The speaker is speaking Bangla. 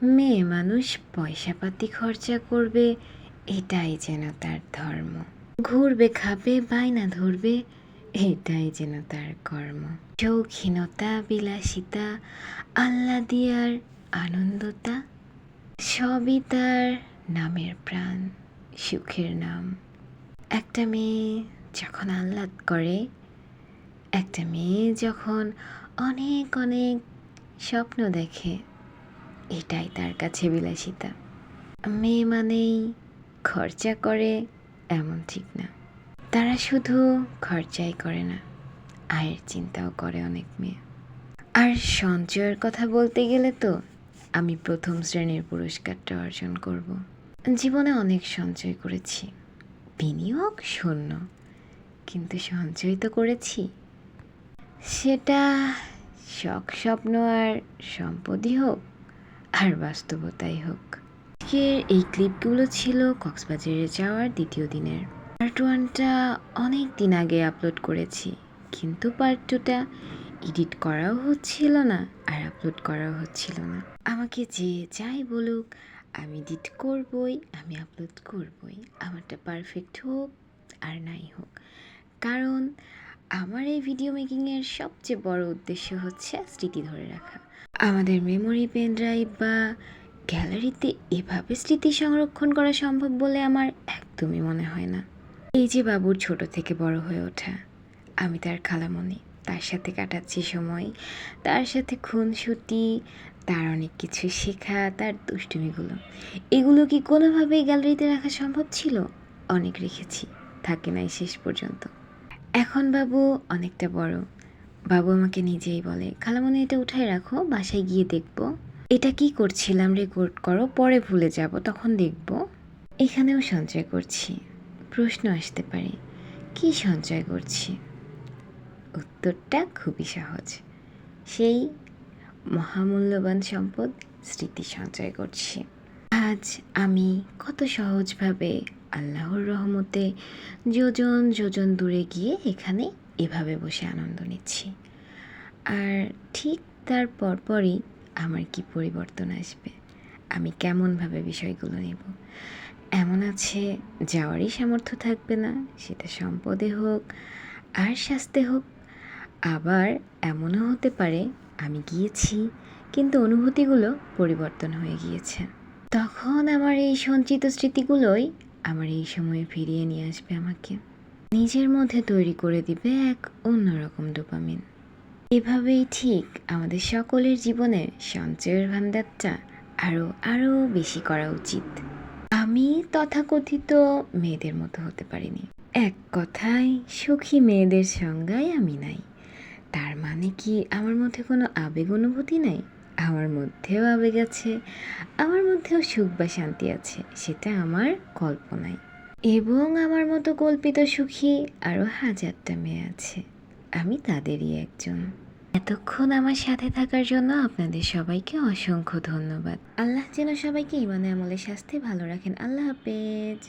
মেয়ে মানুষ পয়সাপাতি খরচা করবে, এটাই যেন তার ধর্ম। ঘুরবে খাবে বায়না ধরবে, এটাই যেন তার কর্ম। শৌখিনতা বিলাসিতা আহ্লাদি আর আনন্দতা সবই তার নামের প্রাণ, সুখের নাম। একটা মেয়ে যখন আহ্লাদ করে, একটা মেয়ে যখন অনেক অনেক স্বপ্ন দেখে, এটাই তার কাছে বিলাসিতা। মেয়ে মানেই খরচা করে এমন ঠিক না। তারা শুধু খরচাই করে না, আয়ের চিন্তাও করে অনেক মেয়ে। আর সঞ্চয়ের কথা বলতে গেলে তো আমি প্রথম শ্রেণীর পুরস্কারটা অর্জন করব। জীবনে অনেক সঞ্চয় করেছি, বিনিয়োগ শূন্য, কিন্তু সঞ্চয় তো করেছি। সেটা শখ স্বপ্ন আর সম্পদই হোক আর বাস্তবতাই হোক। আজকের এই ক্লিপগুলো ছিল কক্সবাজারে যাওয়ার দ্বিতীয় দিনের। পার্ট 1টা অনেক দিন আগে আপলোড করেছি, কিন্তু পার্ট 2টা এডিট করাও হচ্ছিল না আর আপলোড করাও হচ্ছিল না। আমাকে যে যাই বলুক, আমি এডিট করবই, আমি আপলোড করবই, আমারটা পারফেক্ট হোক আর নাই হোক। কারণ আমার এই ভিডিও মেকিংয়ের সবচেয়ে বড় উদ্দেশ্য হচ্ছে স্মৃতি ধরে রাখা। আমাদের মেমোরি পেন ড্রাইভ বা গ্যালারিতে এভাবে স্মৃতি সংরক্ষণ করা সম্ভব বলে আমার একদমই মনে হয় না। এই যে বাবুর ছোট থেকে বড় হয়ে ওঠা, আমি তার খালামণি, তার সাথে কাটাচ্ছি সময়, তার সাথে খুনসুটি, তার অনেক কিছু শেখা, তার দুষ্টুমিগুলো, এগুলো কি কোনোভাবেই গ্যালারিতে রাখা সম্ভব ছিল? অনেক রেখেছি, থাকে নাই শেষ পর্যন্ত। এখন বাবু অনেকটা বড়, বাবু আমাকে নিজেই বলে, খালামণি এটা উঠায় রাখো, বাসায় গিয়ে দেখব। এটা কি করছিলাম রেকর্ড করো, পরে ভুলে যাব, তখন দেখব। এখানেও সঞ্চয় করছি। প্রশ্ন আসতে পারে, কি সঞ্চয় করছি? উত্তরটা খুবই সহজ, সেই মহামূল্যবান সম্পদ স্মৃতি সঞ্চয় করছি। আজ আমি কত সহজভাবে আল্লাহর রহমতে যোজন যোজন দূরে গিয়ে এখানে এভাবে বসে আনন্দ নিচ্ছি। আর ঠিক তার পরপরই আমার কি পরিবর্তন আসবে, আমি কেমনভাবে বিষয়গুলো নেব। এমন আছে যাওয়ারই সামর্থ্য থাকবে না, সেটা সম্পদে হোক আর স্বাস্থ্যে হোক। আবার এমনও হতে পারে আমি গিয়েছি কিন্তু অনুভূতিগুলো পরিবর্তন হয়ে গিয়েছে। তখন আমার এই সঞ্চিত স্মৃতিগুলোই আমার এই সময়ে ফিরিয়ে নিয়ে আসবে আমাকে, নিজের মধ্যে তৈরি করে দিবে এক অন্যরকম ডোপামিন। এভাবেই ঠিক আমাদের সকলের জীবনে সঞ্চয়ের ভান্ডারটা আরও বেশি করা উচিত। আমি তথাকথিত মেয়েদের মতো হতে পারিনি। এক কথায় সুখী মেয়েদের সংজ্ঞায় আমি নাই। তার মানে কি আমার মধ্যে কোনো আবেগ অনুভূতি নাই? আমার মধ্যেও আবেগ আছে, আমার মধ্যেও সুখ বা শান্তি আছে, সেটা আমার কল্পনায়। এবং আমার মতো কল্পিত সুখী আরও হাজারটা মেয়ে আছে, আমি তাদেরই একজন। এতক্ষণ আমার সাথে থাকার জন্য আপনাদের সবাইকে অসংখ্য ধন্যবাদ। আল্লাহ যেন সবাইকে ইমানে আমলে স্বাস্থ্যে ভালো রাখেন। আল্লাহ হাফেজ।